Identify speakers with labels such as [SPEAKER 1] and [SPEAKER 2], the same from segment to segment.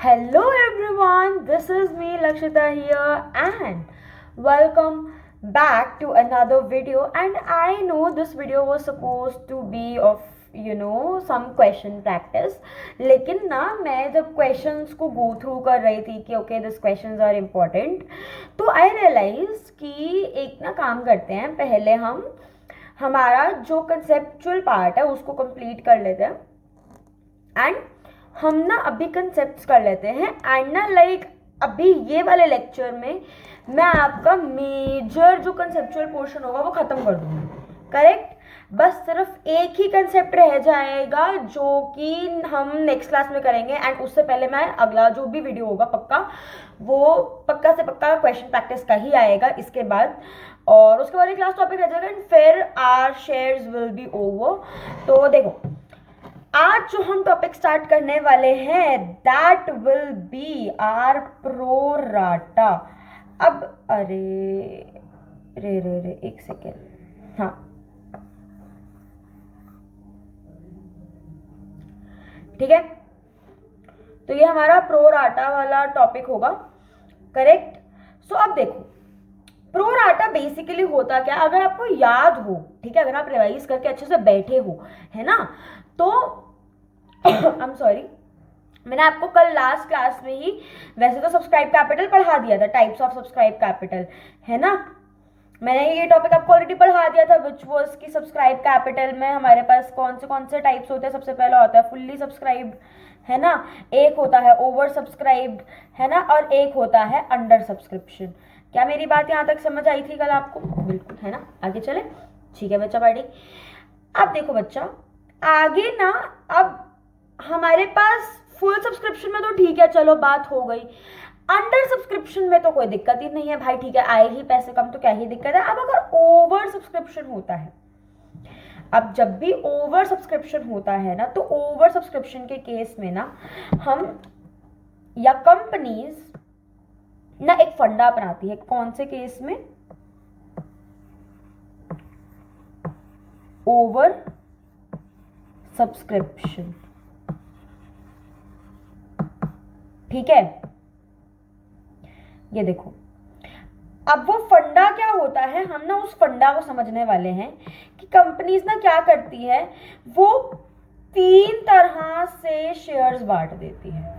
[SPEAKER 1] Hello everyone, this is me Lakshita here and welcome back to another video. And I know this video was supposed to be of some question practice, लेकिन ना मैं जब questions को go through कर रही थी कि okay this questions are important, तो I realized कि एक ना काम करते हैं, पहले हम हमारा जो conceptual part है उसको complete कर लेते हैं एंड हम ना अभी कंसेप्ट कर लेते हैं एंड ना अभी ये वाले लेक्चर में मैं आपका मेजर जो कंसेप्चुअल पोर्शन होगा वो खत्म कर दूंगी. करेक्ट. बस सिर्फ एक ही कंसेप्ट रह जाएगा जो कि हम नेक्स्ट क्लास में करेंगे एंड उससे पहले मैं अगला जो भी वीडियो होगा वो पक्का से पक्का क्वेश्चन प्रैक्टिस का ही आएगा इसके बाद. और उसके बाद एक लास्ट टॉपिक रह जाएगा एंड फिर our shares will be over. तो देखो आज जो हम टॉपिक स्टार्ट करने वाले हैं that will be are pro rata. अब अरे रे एक सेकेंड. हाँ ठीक है, तो ये हमारा प्रोराटा वाला टॉपिक होगा. करेक्ट. सो अब देखो प्रोराटा बेसिकली होता क्या, अगर आपको याद हो, ठीक है, अगर आप रिवाइज करके अच्छे से बैठे हो, है ना, तो आई एम सॉरी, मैंने आपको कल लास्ट क्लास में ही वैसे तो सब्सक्राइब कैपिटल पढ़ा दिया था, टाइप्स ऑफ सब्सक्राइब कैपिटल, है ना. मैंने ये टॉपिक आपको ऑलरेडी पढ़ा दिया था विच वॉज कि सब्सक्राइब कैपिटल में हमारे पास कौन से टाइप्स होते हैं. सबसे पहला होता है फुल्ली सब्सक्राइब्ड, है ना, एक होता है ओवर सब्सक्राइब्ड, है ना, और एक होता है अंडर सब्सक्रिप्शन. क्या मेरी बात यहाँ तक समझ आई थी कल आपको? बिल्कुल, है ना. आगे चले. ठीक है बच्चा पार्टी. अब देखो बच्चा आगे ना, अब हमारे पास फुल सब्सक्रिप्शन में तो ठीक है, चलो बात हो गई. अंडर सब्सक्रिप्शन में तो कोई दिक्कत ही नहीं है भाई, ठीक है, आए ही पैसे कम तो क्या ही दिक्कत है. अब अगर ओवर सब्सक्रिप्शन होता है, अब जब भी ओवर सब्सक्रिप्शन होता है ना, तो ओवर सब्सक्रिप्शन के केस में ना हम या कंपनीज ना एक फंडा अपनाती है. कौन से केस में? Over subscription. ठीक है, ये देखो अब वो फंडा क्या होता है, हम ना उस फंडा को समझने वाले हैं कि कंपनीज ना क्या करती है, वो 3 तरह से शेयर्स बांट देती है.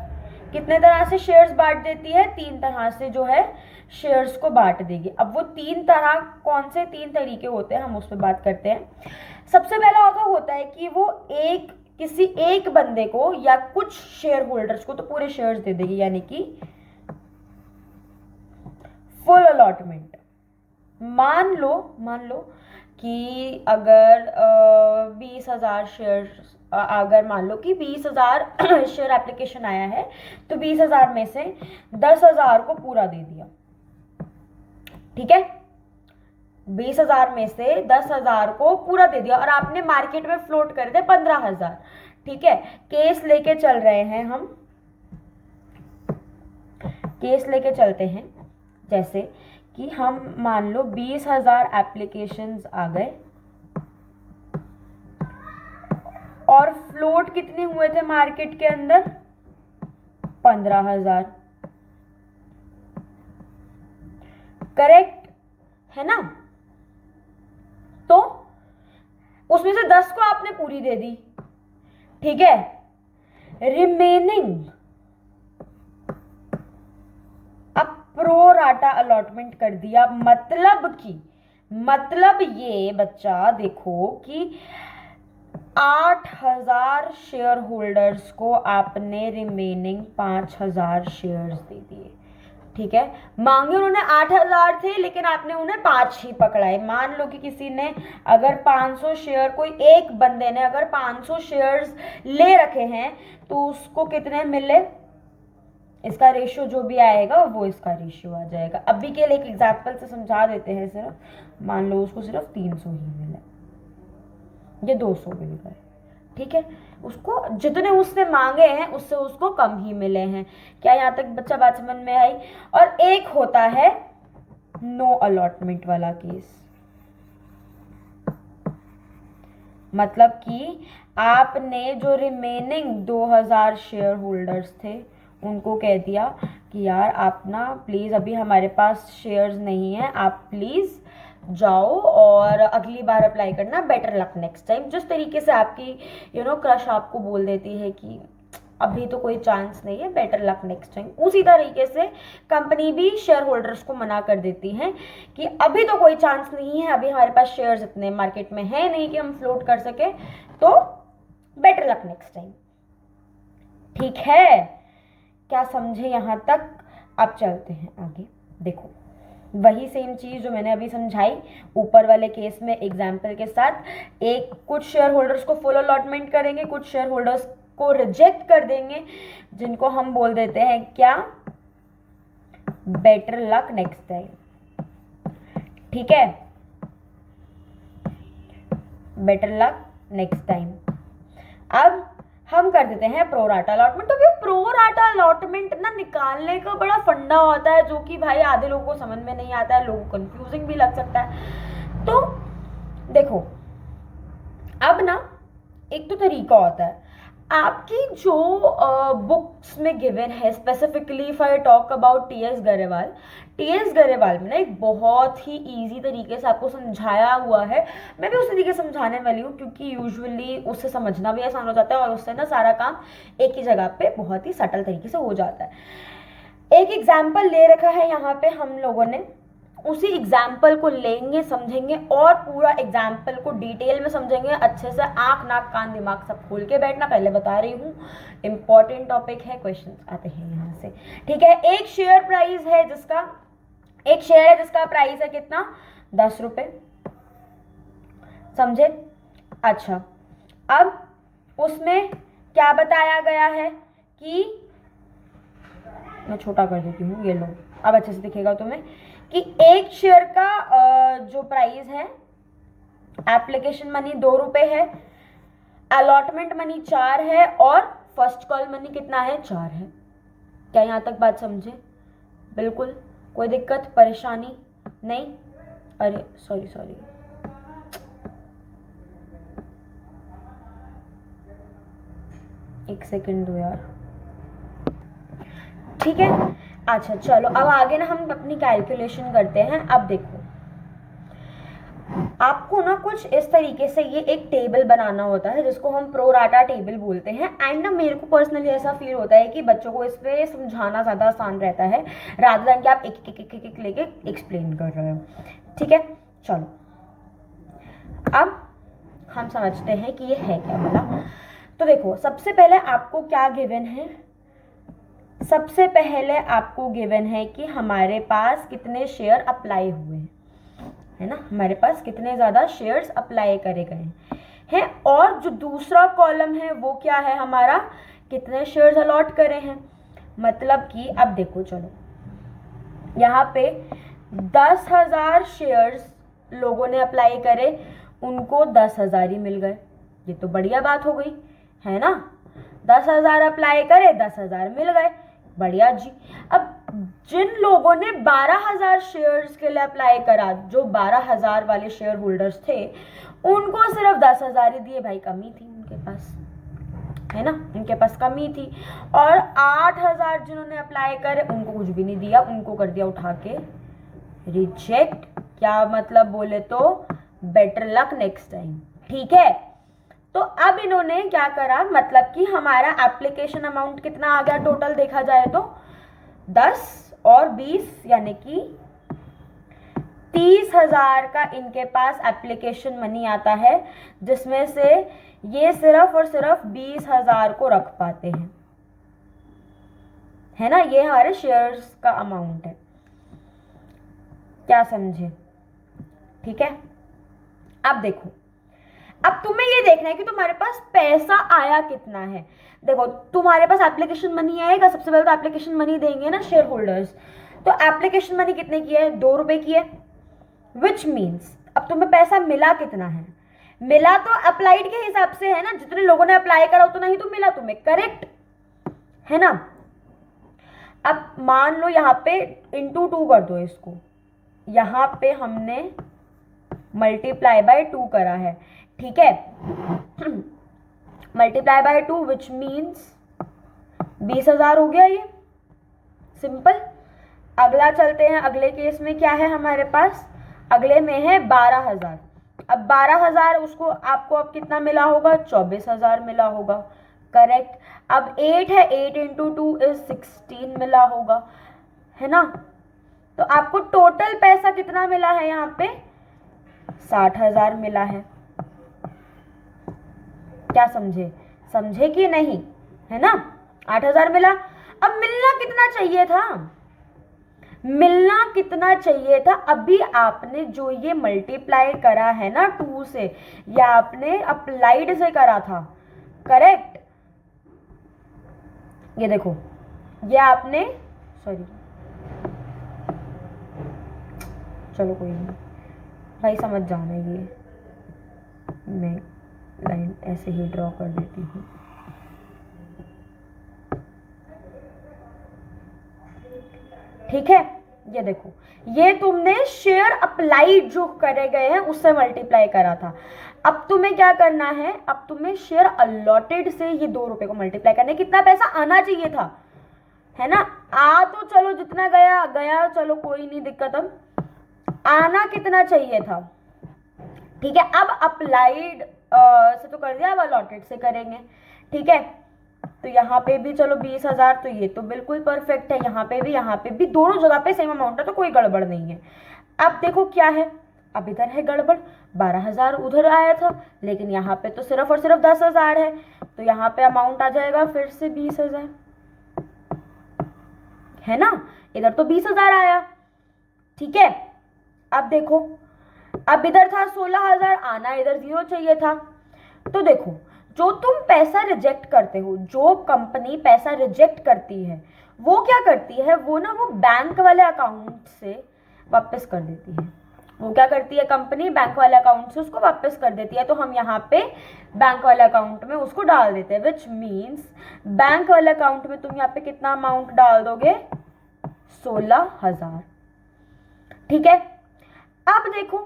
[SPEAKER 1] कितने तरह से शेयर्स बांट देती है? 3 तरह से जो है शेयर्स को बांट देगी. अब वो 3 तरह कौन से 3 तरीके होते हैं हम उस पर बात करते हैं. सबसे पहला होता है कि वो किसी एक बंदे को या कुछ शेयर होल्डर्स को तो पूरे शेयर्स दे देगी, यानी कि फुल अलॉटमेंट. मान लो कि अगर 20,000 शेयर, अगर मान लो कि 20,000 शेयर एप्लीकेशन आया है, तो 20,000 में से 10,000 को पूरा दे दिया. ठीक है, 20,000 में से 10,000 को पूरा दे दिया और आपने मार्केट में फ्लोट कर दिया 15,000. ठीक है, केस लेके चल रहे हैं हम, केस लेके चलते हैं. जैसे कि हम मान लो 20,000 एप्लीकेशंस आ गए और फ्लोट कितने हुए थे मार्केट के अंदर? 15,000. करेक्ट है ना. तो उसमें से 10 को आपने पूरी दे दी. ठीक है, रिमेनिंग अब प्रो राटा अलॉटमेंट कर दिया. मतलब ये बच्चा देखो कि 8,000 शेयर होल्डर्स को आपने रिमेनिंग 5,000 शेयर्स दे दिए. ठीक है, मांगे उन्होंने 8,000 थे लेकिन आपने उन्हें 5 ही पकड़ाए. मान लो कि किसी ने अगर 500 शेयर, कोई एक बंदे ने अगर 500 शेयर्स ले रखे हैं, तो उसको कितने मिले? इसका रेशियो जो भी आएगा वो इसका रेशियो आ जाएगा. अभी के लिए एक एग्जाम्पल से समझा देते हैं. सिर्फ मान लो उसको सिर्फ 300 ही मिले, ये 200 मिल गए. ठीक है, उसको जितने उसने मांगे हैं उससे उसको कम ही मिले हैं. क्या यहाँ तक बच्चा बात समझ में आई? और एक होता है नो अलॉटमेंट वाला केस. मतलब कि आपने जो रिमेनिंग 2,000 शेयर होल्डर्स थे उनको कह दिया कि यार आप ना प्लीज़ अभी हमारे पास शेयर्स नहीं है, आप प्लीज़ जाओ और अगली बार अप्लाई करना, बेटर लक नेक्स्ट टाइम। जिस तरीके से आपकी क्रश आपको बोल देती है कि अभी तो कोई चांस नहीं है, बेटर लक नेक्स्ट टाइम, उसी तरीके से कंपनी भी शेयर होल्डर्स को मना कर देती है कि अभी तो कोई चांस नहीं है, अभी हमारे पास शेयर्स इतने मार्केट में है नहीं कि हम फ्लोट कर सके, तो बेटर लक नेक्स्ट टाइम। ठीक है, क्या समझे यहाँ तक? अब चलते हैं आगे। देखो वही सेम चीज़ जो मैंने अभी समझाई ऊपर वाले केस में एग्जाम्पल के साथ, एक कुछ शेयर होल्डर्स को फुल अलॉटमेंट करेंगे, कुछ शेयर होल्डर्स को रिजेक्ट कर देंगे, जिनको हम बोल देते हैं क्या, बेटर लक नेक्स्ट टाइम। ठीक है, बेटर लक नेक्स्ट टाइम। अब हम कर देते हैं प्रो राटा अलॉटमेंट। तो फिर प्रो राटा अलॉटमेंट ना निकालने का बड़ा फंडा होता है, जो कि भाई आधे लोगों को समझ में नहीं आता है, लोगों को कंफ्यूजिंग भी लग सकता है। तो देखो अब ना एक तो तरीका होता है, आपकी जो बुक्स में गिवन है, specifically if I talk about TS Grewal में ना एक बहुत ही इजी तरीके से आपको समझाया हुआ है। मैं भी उस तरीके से समझाने वाली हूँ, क्योंकि यूजुअली उससे समझना भी आसान हो जाता है और उससे ना सारा काम एक ही जगह पे बहुत ही सटल तरीके से हो जाता है। एक एग्जाम्पल ले रखा है यहाँ पे हम लोगों ने, उसी एग्जाम्पल को लेंगे, समझेंगे और पूरा एग्जाम्पल को डिटेल में समझेंगे अच्छे से, आंख नाक कान दिमाग सब खोल के बैठना। पहले बता रही हूँ, इंपॉर्टेंट टॉपिक है, क्वेश्चंस आते हैं यहाँ से। ठीक है, एक शेयर है जिसका प्राइस है कितना, 10 रुपए, समझे? अच्छा, अब उसमें क्या बताया गया है कि, मैं छोटा कर देती हूँ, ये लो अब अच्छे से दिखेगा तुम्हें, कि एक शेयर का जो प्राइस है, एप्लीकेशन मनी 2 रुपए है, अलॉटमेंट मनी 4 है और फर्स्ट कॉल मनी कितना है, 4 है। क्या यहाँ तक बात समझे? बिल्कुल कोई दिक्कत परेशानी नहीं? अरे सॉरी, एक सेकेंड दो यार। ठीक है, अच्छा चलो अब आगे ना हम अपनी कैलकुलेशन करते हैं। अब देखो आपको ना कुछ इस तरीके से ये एक टेबल बनाना होता है, जिसको हम प्रो राटा टेबल बोलते हैं। एंड ना मेरे को पर्सनली ऐसा फील होता है कि बच्चों को इस पे समझाना ज़्यादा आसान रहता है, रादर देन कि आप एक लेके एक्सप्लेन कर रहे हो। ठीक है, चलो अब हम समझते हैं कि ये है क्या भला। तो देखो सबसे पहले आपको क्या गिवन है, सबसे पहले आपको गिवन है कि हमारे पास कितने शेयर अप्लाई हुए हैं, है ना, हमारे पास कितने ज़्यादा शेयर्स अप्लाई करे गए हैं। और जो दूसरा कॉलम है वो क्या है हमारा, कितने शेयर्स अलॉट करे हैं। मतलब कि अब देखो चलो यहाँ पे 10,000 शेयर्स लोगों ने अप्लाई करे, उनको 10,000 ही मिल गए। ये तो बढ़िया बात हो गई, है ना। 10,000 अप्लाई करे, 10,000 मिल गए, बढ़िया जी। अब जिन लोगों ने 12,000 शेयर्स के लिए अप्लाई करा, जो 12,000 वाले शेयर होल्डर्स थे, उनको सिर्फ 10,000 ही दिए भाई, कमी थी उनके पास, है ना, उनके पास कमी थी। और 8,000 जिन्होंने अप्लाई करे उनको कुछ भी नहीं दिया, उनको कर दिया उठा के रिजेक्ट। क्या मतलब बोले तो बेटर लक नेक्स्ट टाइम। ठीक है, तो अब इन्होंने क्या करा, मतलब कि हमारा एप्लीकेशन अमाउंट कितना आ गया टोटल देखा जाए तो 10 और 20 यानी कि 30,000 का इनके पास एप्लीकेशन मनी आता है, जिसमें से ये सिर्फ और सिर्फ 20,000 को रख पाते हैं, है ना। ये हमारे शेयर्स का अमाउंट है, क्या समझे? ठीक है, अब देखो, अब तुम्हें ये देखना है कि तुम्हारे पास पैसा आया कितना है। देखो तुम्हारे पास एप्लीकेशन मनी आएगा, सबसे पहले तो एप्लीकेशन मनी देंगे ना शेयर होल्डर्स। तो एप्लीकेशन मनी कितने की है, 2 रुपए की है, विच मीन्स अब तुम्हें पैसा मिला कितना है, मिला तो अप्लाइड के हिसाब से है ना, जितने लोगों ने अप्लाई करा उतना ही तो मिला तुम्हें, करेक्ट है ना। अब मान लो यहाँ पे इंटू 2 कर दो इसको, यहाँ पे हमने मल्टीप्लाई बाय 2 करा है, ठीक है, मल्टीप्लाई बाय 2 विच मीन्स 20,000 हो गया ये, सिंपल। अगला चलते हैं, अगले केस में क्या है हमारे पास, अगले में है 12,000। अब 12,000 उसको आपको अब कितना मिला होगा, 24,000 मिला होगा, करेक्ट। अब 8 है, 8 इंटू 2 इज 16 मिला होगा, है ना। तो आपको टोटल पैसा कितना मिला है यहाँ पे, 60,000 मिला है। क्या समझे, समझे कि नहीं, है ना। 8,000 मिला। अब मिलना कितना चाहिए था, मिलना कितना चाहिए था, अभी आपने जो ये मल्टीप्लाई करा है ना 2 से, या आपने अप्लाइड से करा था, करेक्ट। ये देखो, ये आपने, सॉरी चलो कोई नहीं भाई, समझ जाना, ये मैं लाइन ऐसे ही ड्रॉ कर देती हूँ। ठीक है, ये देखो, ये तुमने शेयर अप्लाइड जो करे गए हैं उससे मल्टीप्लाई करा था। अब तुम्हें क्या करना है, अब तुम्हें शेयर अलॉटेड से ये 2 रुपए को मल्टीप्लाई करना है। कितना पैसा आना चाहिए था, है ना। आ तो चलो जितना गया गया, चलो कोई नहीं दिक्कत। अब आना कितना चाहिए था, ठीक है। अब अप्लाइड से तो कर दिया, अब अलॉटेड से करेंगे, ठीक है। तो यहाँ पे भी चलो 20,000, तो ये तो बिल्कुल परफेक्ट है। यहाँ पे भी दोनों जगह पे सेम अमाउंट है, तो कोई गड़बड़ नहीं है। अब देखो क्या है, अब इधर है गड़बड़, 12,000 उधर आया था, लेकिन यहाँ पे तो सिर्फ और सिर्फ 10,000 है, तो यहाँ पे अमाउंट आ जाएगा फिर से 20,000, है ना। इधर तो 20,000 आया, ठीक है। अब देखो, अब इधर था 16,000, आना इधर 0 चाहिए था। तो देखो, जो तुम पैसा रिजेक्ट करते हो, जो कंपनी पैसा रिजेक्ट करती है, वो क्या करती है, वो ना वो बैंक वाले अकाउंट से वापस कर देती है। वो क्या करती है कंपनी, बैंक वाले अकाउंट से उसको वापस कर देती है। तो हम यहाँ पे बैंक वाले अकाउंट में उसको डाल देते हैं, विच मीन्स बैंक वाले अकाउंट में तुम यहाँ पे कितना अमाउंट डाल दोगे, 16,000, ठीक है। अब देखो,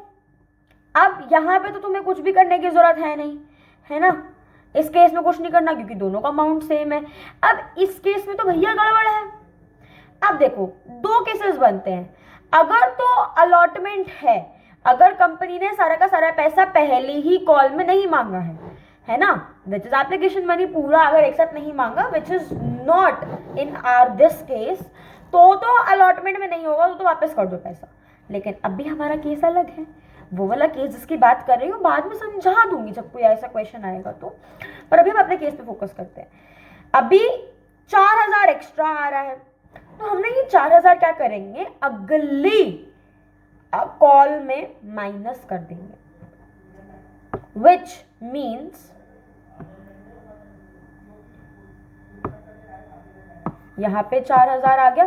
[SPEAKER 1] अब यहाँ पे तो तुम्हें कुछ भी करने की जरूरत है नहीं, है ना। इस केस में कुछ नहीं करना क्योंकि दोनों का अमाउंट सेम है। अब इस केस में तो भैया गड़बड़ है। अब देखो, 2 केसेस बनते हैं। अगर तो अलॉटमेंट है, अगर कंपनी ने सारा का सारा पैसा पहले ही कॉल में नहीं मांगा है ना, विच इज एप्लीकेशन मनी पूरा अगर एक साथ नहीं मांगा, which is not in are this case, तो अलॉटमेंट में नहीं होगा, तो वापस कर दो पैसा। लेकिन अभी हमारा केस अलग है, वो वाला केस जिसकी बात कर रही हूँ बाद में समझा दूंगी जब कोई ऐसा क्वेश्चन आएगा तो, पर अभी हम अपने केस पे फोकस करते हैं। अभी 4,000 एक्स्ट्रा आ रहा है, तो हमने ये 4,000 क्या करेंगे, अगली कॉल में माइनस कर देंगे, विच मीन्स यहां पे 4,000 आ गया।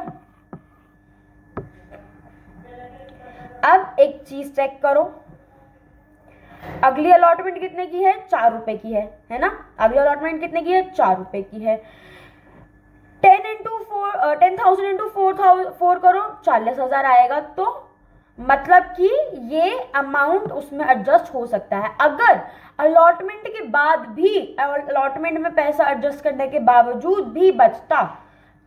[SPEAKER 1] अब एक चीज चेक करो, अगली अलॉटमेंट कितने की है, 4 रुपए की है ना। अगली अलॉटमेंट कितने की है, 4 रुपए की है। 10,000 इंटू 4 करो, 40,000 आएगा। तो मतलब कि ये अमाउंट उसमें एडजस्ट हो सकता है। अगर अलॉटमेंट के बाद भी, अलॉटमेंट में पैसा एडजस्ट करने के बावजूद भी बचता,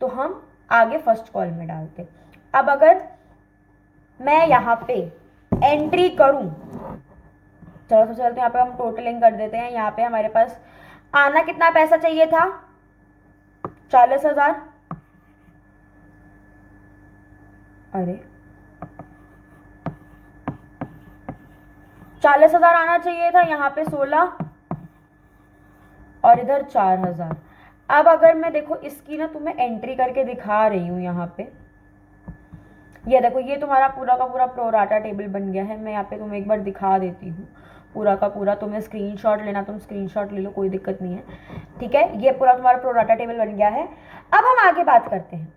[SPEAKER 1] तो हम आगे फर्स्ट कॉल में डालते। अब अगर मैं यहाँ पे एंट्री करूं, चलो सबसे पहले तो यहाँ पे हम टोटलिंग कर देते हैं। यहाँ पे हमारे पास आना कितना पैसा चाहिए था, 40,000। अरे 40,000 आना चाहिए था, यहाँ पे 16 और इधर 4,000। अब अगर मैं देखो इसकी ना तुम्हें एंट्री करके दिखा रही हूँ यहाँ पे, ये देखो, ये तुम्हारा पूरा का पूरा प्रोराटा टेबल बन गया है। मैं यहाँ पे तुम्हें एक बार दिखा देती हूँ पूरा का पूरा। तुम्हें स्क्रीनशॉट लेना, तुम स्क्रीनशॉट ले लो, कोई दिक्कत नहीं है, ठीक है। ये पूरा तुम्हारा प्रोराटा टेबल बन गया है। अब हम आगे बात करते हैं।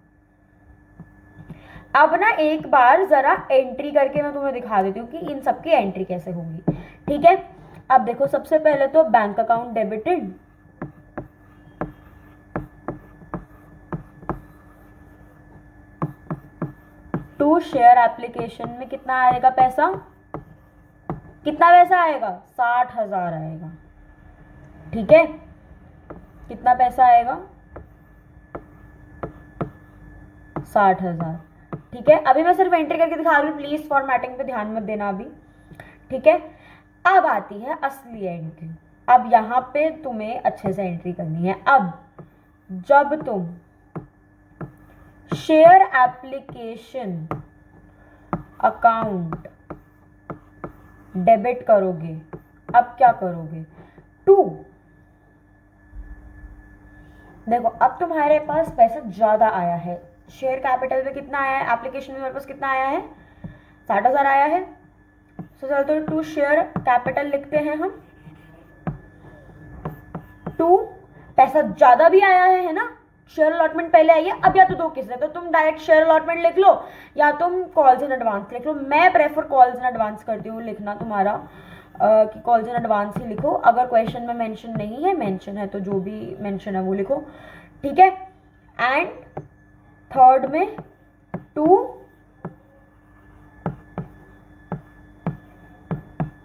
[SPEAKER 1] अब ना एक बार जरा एंट्री करके मैं तुम्हें दिखा देती हूँ कि इन सबकी एंट्री कैसे होगी, ठीक है। अब देखो, सबसे पहले तो bank account debited, to share application में कितना आएगा पैसा, कितना पैसा आएगा, 60,000 आएगा, ठीक है। कितना पैसा आएगा, 60,000। ठीक है, अभी मैं सिर्फ एंट्री करके दिखा रही हूँ, प्लीज फॉर्मेटिंग पे ध्यान मत देना अभी। ठीक है, अब आती है असली एंट्री। अब यहाँ पे तुम्हें अच्छे से एंट्री करनी है। अब जब तुम शेयर एप्लीकेशन अकाउंट डेबिट करोगे, अब क्या करोगे, टू, देखो अब तुम्हारे पास पैसा ज्यादा आया है, शेयर कैपिटल में कितना आया है, एप्लीकेशन में मेरे पास कितना आया है, 60,000 आया है। सो चलते टू शेयर कैपिटल लिखते हैं हम, टू, पैसा ज्यादा भी आया है ना, शेयर अलॉटमेंट पहले आई है। अब या तो दो किस्से, तो तुम डायरेक्ट शेयर अलॉटमेंट लिख लो या तुम कॉल्स इन एडवांस लिख लो। मैं प्रेफर कॉल्स इन एडवांस करती हूँ लिखना तुम्हारा, कि कॉल्स इन एडवांस ही लिखो। अगर क्वेश्चन में मेंशन नहीं है, मेंशन है तो जो भी मेंशन है वो लिखो। ठीक है, एंड थर्ड में टू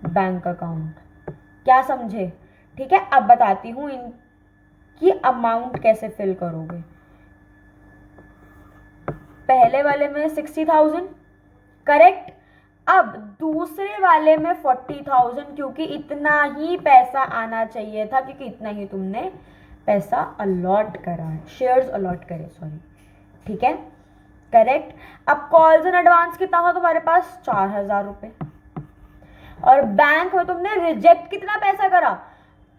[SPEAKER 1] बैंक अकाउंट, क्या समझे। ठीक है, अब बताती हूँ इनकी अमाउंट कैसे फिल करोगे। पहले वाले में 60,000 करेक्ट, अब दूसरे वाले में 40,000, क्योंकि इतना ही पैसा आना चाहिए था, क्योंकि इतना ही तुमने पैसा अलॉट करा है, शेयर्स अलॉट करे, सॉरी। ठीक है, करेक्ट। अब कॉल्स इन एडवांस कितना था तुम्हारे पास, 4,000 रुपए। और बैंक में तुमने रिजेक्ट कितना पैसा करा,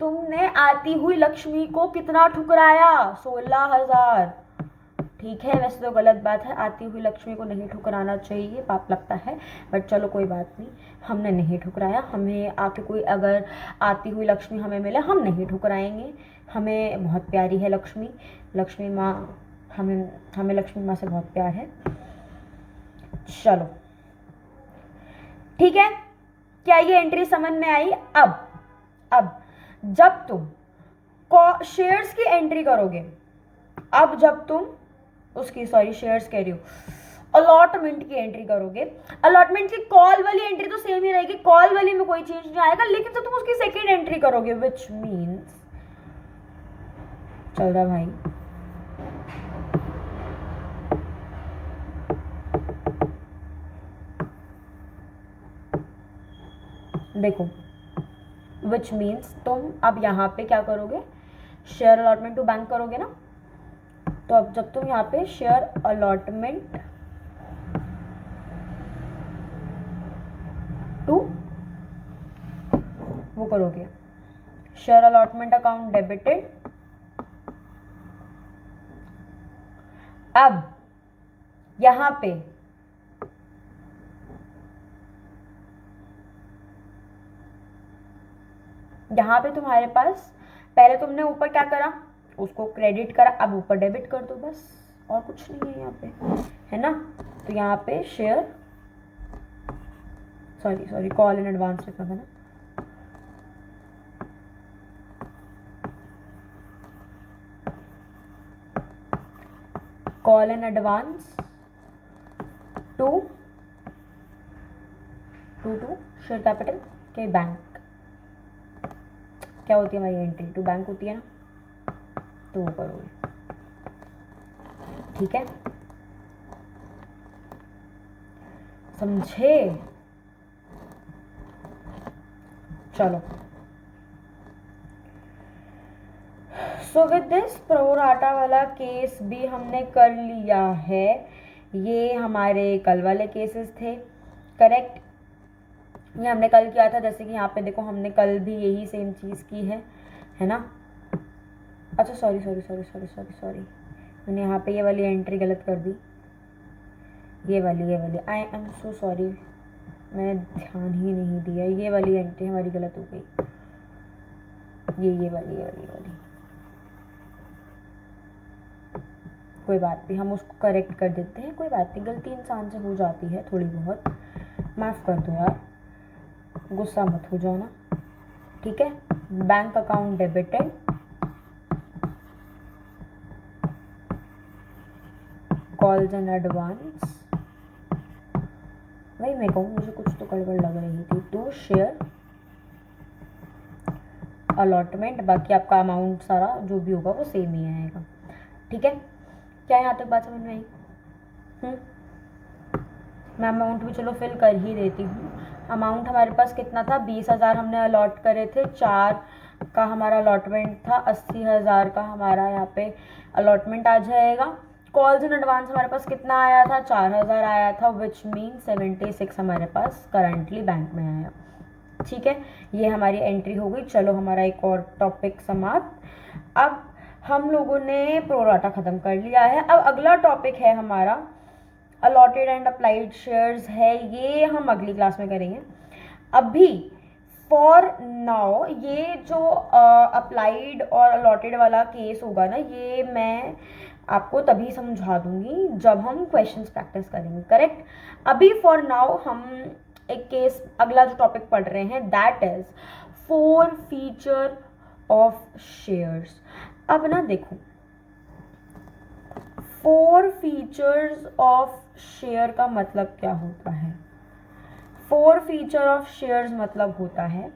[SPEAKER 1] तुमने आती हुई लक्ष्मी को कितना ठुकराया, 16,000। ठीक है, वैसे तो गलत बात है, आती हुई लक्ष्मी को नहीं ठुकराना चाहिए, पाप लगता है, बट चलो कोई बात नहीं, हमने नहीं ठुकराया। हमें आके कोई अगर आती हुई लक्ष्मी हमें मिले, हम नहीं ठुकराएंगे, हमें बहुत प्यारी है लक्ष्मी, लक्ष्मी माँ, हमें लक्ष्मी माँ से बहुत प्यार है। चलो ठीक है, क्या ये एंट्री समझ में आई। अब जब तुम शेयर्स की एंट्री करोगे, अब जब तुम उसकी, सॉरी शेयर्स कह रही हूँ, अलॉटमेंट की एंट्री करोगे, अलॉटमेंट की कॉल वाली एंट्री तो सेम ही रहेगी, कॉल वाली में कोई चेंज नहीं आएगा, लेकिन तो तुम उसकी सेकेंड एंट्री करोगे, विच मीन्स, चल रहा भाई, देखो, विच मीन्स तुम अब यहाँ पे क्या करोगे, शेयर अलॉटमेंट टू बैंक करोगे ना, तो अब जब तुम यहाँ पे शेयर अलॉटमेंट टू वो करोगे, शेयर अलॉटमेंट अकाउंट डेबिटेड। अब यहाँ पे तुम्हारे पास पहले तुमने ऊपर क्या करा, उसको क्रेडिट करा, अब ऊपर डेबिट कर दो, बस और कुछ नहीं है यहाँ पे, है ना। तो यहाँ पे share, sorry call in advance लिखना था ना, call in advance to share capital के बैंक, क्या होती है हमारी एंट्री, टू बैंक होती है ना, तो वो करोगे। ठीक है, समझे। चलो, सो विद दिस प्रोराटा वाला केस भी हमने कर लिया है, ये हमारे कल वाले केसेस थे, करेक्ट, ये हमने कल किया था। जैसे कि यहाँ पे देखो, हमने कल भी यही सेम चीज़ की है ना। अच्छा सॉरी, मैंने यहाँ पे ये वाली एंट्री गलत कर दी, ये वाली आई एम सो सॉरी, मैंने ध्यान ही नहीं दिया, ये वाली एंट्री हमारी गलत हो गई, ये वाली कोई बात नहीं, हम उसको करेक्ट कर देते हैं, कोई बात नहीं, गलती इंसान से हो जाती है थोड़ी बहुत, माफ़ कर दो यार, गुस्सा मत हो जाना। ठीक है, bank account debited, calls in advance, वही मैं कहूँ, मुझे कुछ तो गड़बड़ लग रही थी, टू शेयर अलॉटमेंट, बाकी आपका अमाउंट सारा जो भी होगा वो सेम ही आएगा। ठीक है, क्या यहाँ तक बात समझ में आई। मैं अमाउंट भी चलो फिल कर ही देती हूँ। अमाउंट हमारे पास कितना था, 20,000 हमने अलॉट करे थे, 4 का हमारा अलॉटमेंट था, 80,000 का हमारा यहाँ पे अलॉटमेंट आ जाएगा। कॉल्स इन एडवांस हमारे पास कितना आया था, 4,000 आया था, विच मीन 76 हमारे पास करंटली बैंक में आया। ठीक है, ये हमारी एंट्री हो गई। चलो हमारा एक और टॉपिक समाप्त। अब हम लोगों ने प्रोराटा ख़त्म कर लिया है। अब अगला टॉपिक है हमारा अलॉटेड एंड अप्लाइड शेयर्स है, ये हम अगली क्लास में करेंगे। अभी फॉर नाउ ये जो अप्लाइड और अलॉटेड वाला केस होगा ना, ये मैं आपको तभी समझा दूंगी जब हम क्वेश्चंस प्रैक्टिस करेंगे, करेक्ट। अभी फॉर नाउ हम एक केस, अगला जो टॉपिक पढ़ रहे हैं, that is 4 feature of shares. अब ना देखो, 4 फीचर्स ऑफ शेयर का मतलब क्या होता है। 4 फीचर ऑफ शेयर्स मतलब होता है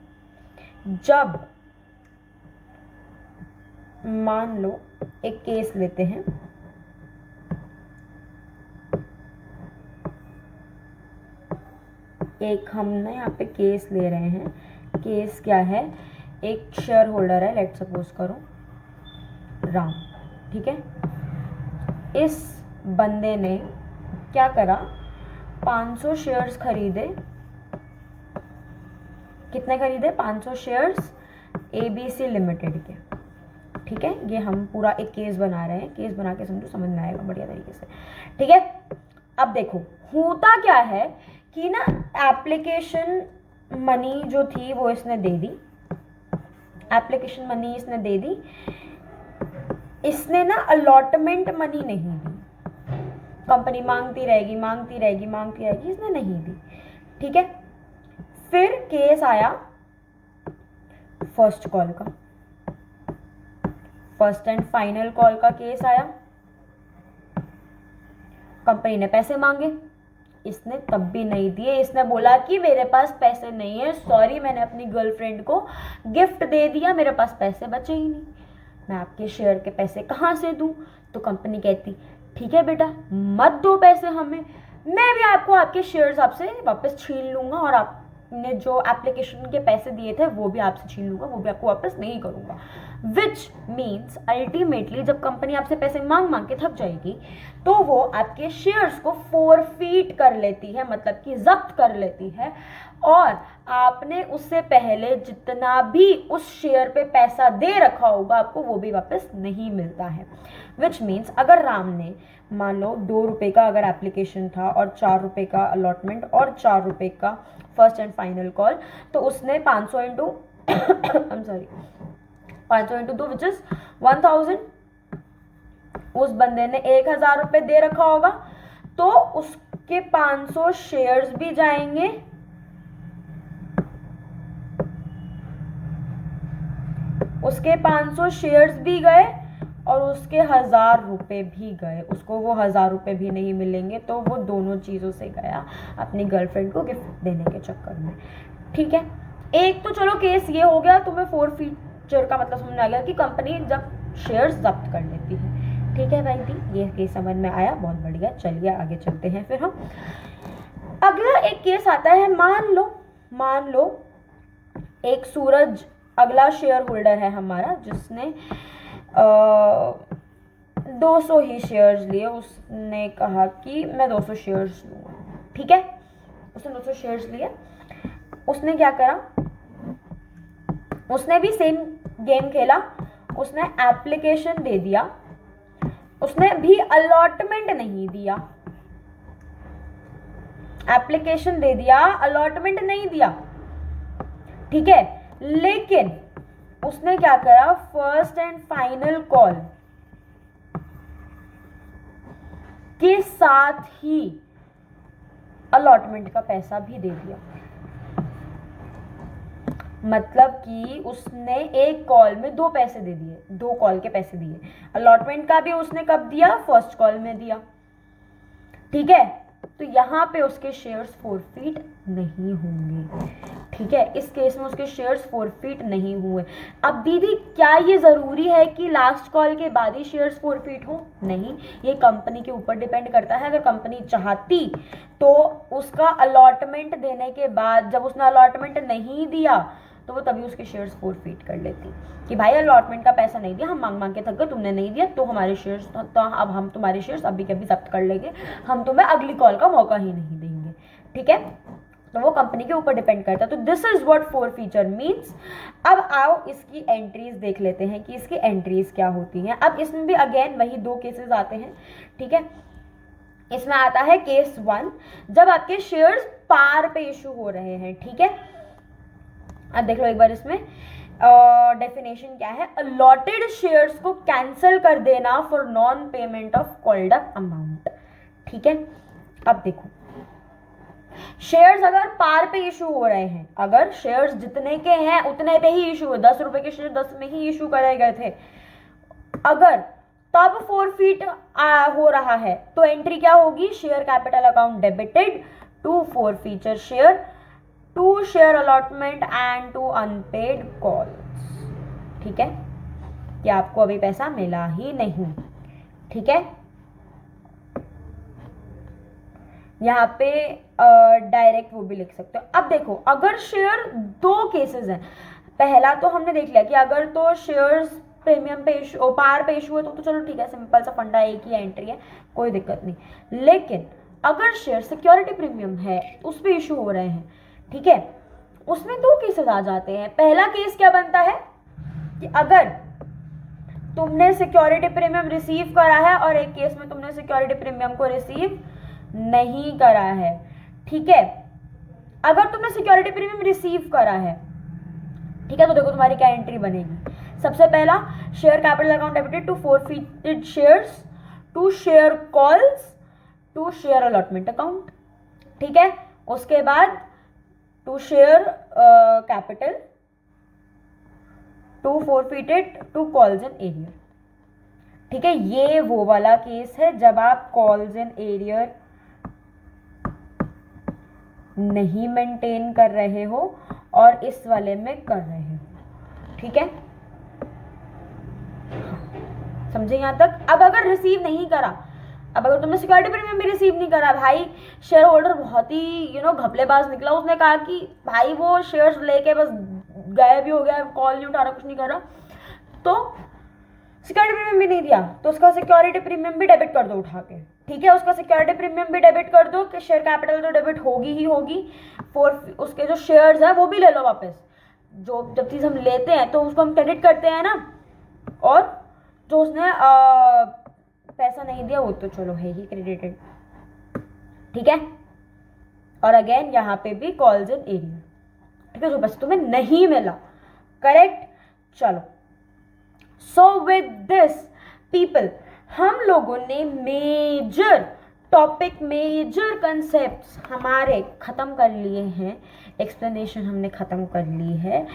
[SPEAKER 1] जब, मान लो एक केस लेते हैं, एक हम ना यहाँ पे केस ले रहे हैं। केस क्या है, एक शेयर होल्डर है, लेट सपोज करो राम, ठीक है। इस बंदे ने क्या करा, 500 शेयर्स खरीदे। कितने खरीदे, 500 शेयर्स ABC लिमिटेड के। ठीक है, ये हम पूरा एक केस बना रहे हैं, केस बना के समझो, समझ में आएगा बढ़िया तरीके से। ठीक है, अब देखो होता क्या है कि ना, एप्लीकेशन मनी जो थी वो इसने दे दी, एप्लीकेशन मनी इसने दे दी, इसने ना अलॉटमेंट मनी नहीं दी। कंपनी मांगती रहेगी मांगती रहेगी मांगती रहेगी, इसने नहीं दी। ठीक है, फिर केस आया फर्स्ट कॉल का, फर्स्ट एंड फाइनल कॉल का केस आया। कंपनी ने पैसे मांगे, इसने तब भी नहीं दिए। इसने बोला कि मेरे पास पैसे नहीं है, सॉरी, मैंने अपनी गर्लफ्रेंड को गिफ्ट दे दिया, मेरे पास पैसे बचे ही नहीं, मैं आपके शेयर के पैसे कहाँ से दूं। तो कंपनी कहती ठीक है बेटा, मत दो पैसे हमें, मैं भी आपको आपके शेयर्स आपसे वापस छीन लूंगा, और आपने जो एप्लीकेशन के पैसे दिए थे वो भी आपसे छीन लूंगा, वो भी आपको वापस नहीं करूंगा। विच मीन्स अल्टीमेटली जब कंपनी आपसे पैसे मांग मांग के थक जाएगी तो वो आपके शेयर्स को फोरफीट कर लेती है, मतलब कि जब्त कर लेती है, और आपने उससे पहले जितना भी उस शेयर पे पैसा दे रखा होगा आपको वो भी वापस नहीं मिलता है। विच मीन्स अगर राम ने मान लो 2 रुपये का अगर एप्लीकेशन था और 4 रुपये का अलॉटमेंट और 4 रुपये का फर्स्ट एंड फाइनल कॉल, तो उसने 500 इंटू 2 विच इज 1000, उस बंदे ने 1000 रुपये दे रखा होगा, तो उसके 500 शेयर्स भी जाएंगे, उसके 500 शेयर्स भी गए और उसके 1000 रुपये भी गए। उसको वो 1000 रुपये भी नहीं मिलेंगे, तो वो दोनों चीज़ों से गया अपनी गर्लफ्रेंड को गिफ्ट देने के चक्कर में। ठीक है, एक तो चलो केस ये हो गया, तुम्हें 4 फीचर का मतलब समझ में आ गया कि कंपनी जब शेयर्स जब्त कर लेती है। ठीक है भाई दी, ये केस समझ में आया, बहुत बढ़िया। चलिए आगे चलते हैं फिर हम। अगला एक केस आता है, मान लो एक सूरज अगला शेयर होल्डर है हमारा, जिसने 200 ही शेयर्स लिए। उसने कहा कि मैं 200 शेयर्स लूँगा। ठीक है, उसने 200 शेयर्स लिए। उसने क्या करा, उसने भी सेम गेम खेला, उसने एप्लीकेशन दे दिया, उसने भी अलॉटमेंट नहीं दिया। एप्लीकेशन दे दिया, अलॉटमेंट नहीं दिया। ठीक है, लेकिन उसने क्या करा, फर्स्ट एंड फाइनल कॉल के साथ ही अलॉटमेंट का पैसा भी दे दिया। मतलब कि उसने एक कॉल में 2 पैसे दे दिए, 2 कॉल के पैसे दिए। अलॉटमेंट का भी उसने कब दिया, फर्स्ट कॉल में दिया। ठीक है, तो यहाँ पे उसके शेयर्स फोरफीट नहीं होंगे, ठीक है। इस केस में उसके शेयर्स फोरफीट नहीं हुए। अब दीदी क्या ये ज़रूरी है कि लास्ट कॉल के बाद ही शेयर्स फोरफीट हो? नहीं, ये कंपनी के ऊपर डिपेंड करता है। अगर कंपनी चाहती तो उसका अलॉटमेंट देने के बाद, जब उसने अलॉटमेंट नहीं दिया तो वो तभी उसके शेयर्स फोरफीट कर लेती कि भाई अलॉटमेंट का पैसा नहीं दिया, हम मांग मांग के थक गए, तुमने नहीं दिया तो हमारे शेयर्स, तो अब हम तुम्हारे शेयर्स अभी के अभी जब्त कर लेंगे, हम तुम्हें अगली कॉल का मौका ही नहीं देंगे, ठीक है। तो वो कंपनी के ऊपर डिपेंड करता है। तो this is what forfeiture means. अब आओ इसकी एंट्रीज देख लेते हैं कि इसकी एंट्रीज क्या होती हैं। अब इसमें भी अगेन वही 2 केसेस आते हैं, ठीक है। इसमें आता है केस 1, जब आपके शेयर्स पार पे इशू हो रहे हैं, ठीक है। अब देख लो एक बार इसमें डेफिनेशन क्या है। अलॉटेड शेयर्स को कैंसिल कर देना for non payment of called up amount, ठीक है। अब देखो शेयर्स अगर पार पे इशू हो रहे हैं, अगर शेयर्स जितने के हैं उतने पे ही इशू हो, 10 रुपए के शेयर 10 में ही इशू करे गए थे, अगर तब फोरफीट हो रहा है तो एंट्री क्या होगी? Share capital account debited to forfeiture share, to share allotment and to unpaid calls, ठीक है, कि आपको अभी पैसा मिला ही नहीं, ठीक है। यहाँ पे डायरेक्ट वो भी लिख सकते हो। अब देखो अगर शेयर 2 केसेस हैं, पहला तो हमने देख लिया कि अगर तो शेयर्स प्रीमियम पे इशू, पार पे इशू है तो चलो ठीक है, सिंपल सा फंडा, एक ही एंट्री है, कोई दिक्कत नहीं। लेकिन अगर शेयर सिक्योरिटी प्रीमियम है उस पर इशू हो रहे हैं, ठीक है, उसमें 2 केसेस आ जाते हैं। पहला केस क्या बनता है कि अगर तुमने सिक्योरिटी प्रीमियम रिसीव करा है और एक केस में तुमने सिक्योरिटी प्रीमियम को रिसीव नहीं करा है, ठीक है। अगर तुमने सिक्योरिटी प्रीमियम रिसीव करा है, ठीक है, तो देखो तुम्हारी क्या एंट्री बनेगी। सबसे पहला, share capital account debited to forfeited shares, to share calls, to share allotment account, ठीक है। उसके बाद to share capital, to forfeited, to calls in arrear, ठीक है। ये वो वाला केस है जब आप कॉल्स इन एरियर नहीं मेंटेन कर रहे हो और इस वाले में कर रहे हो, ठीक है। समझे यहाँ तक? अब अगर रिसीव नहीं करा, अब अगर तुमने सिक्योरिटी प्रीमियम भी रिसीव नहीं करा, भाई शेयर होल्डर बहुत ही घपलेबाज निकला, उसने कहा कि भाई वो शेयर्स लेके बस गायब भी हो गया, कॉल नहीं उठा रहा, कुछ नहीं कर रहा, तो सिक्योरिटी प्रीमियम भी नहीं दिया, तो उसका सिक्योरिटी प्रीमियम भी डेबिट कर दो उठा के, ठीक है। उसका सिक्योरिटी प्रीमियम भी डेबिट कर दो कि शेयर कैपिटल तो डेबिट होगी ही होगी, उसके जो शेयर्स है वो भी ले लो वापस। जो जब चीज़ हम लेते हैं तो उसको हम क्रेडिट करते हैं ना, और जो उसने पैसा नहीं दिया वो तो चलो है ही क्रेडिटेड, ठीक है। और अगेन यहाँ पे भी कॉल्स इन एरिया, ठीक है, जो बस तुम्हें नहीं मिला, करेक्ट। चलो, सो विद दिस पीपल हम लोगों ने मेजर टॉपिक, मेजर कंसेप्ट्स हमारे ख़त्म कर लिए हैं, एक्सप्लेनेशन हमने ख़त्म कर ली है।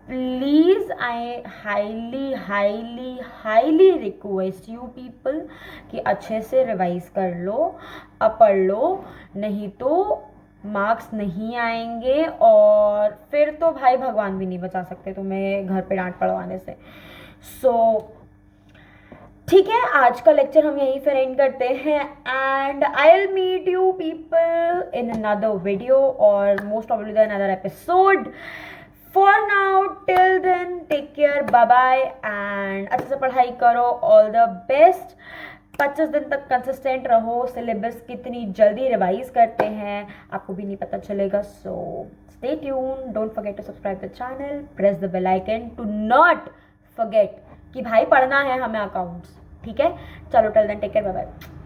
[SPEAKER 1] Please I highly highly highly request you people कि अच्छे से रिवाइज कर लो, पढ़ लो, नहीं तो मार्क्स नहीं आएंगे और फिर तो भाई भगवान भी नहीं बचा सकते तुम्हें घर पे डांट पड़वाने से। सो ठीक है, आज का लेक्चर हम यहीं पर एंड करते हैं and I will meet you people in another video और most probably another episode. For now till then take care, bye bye and अच्छे से पढ़ाई करो, ऑल द बेस्ट। 25 दिन तक कंसिस्टेंट रहो, सिलेबस कितनी जल्दी रिवाइज करते हैं आपको भी नहीं पता चलेगा। So stay tuned, don't forget to subscribe the channel, press the bell icon to not forget कि भाई पढ़ना है हमें अकाउंट्स, ठीक है। चलो till then take care, bye bye.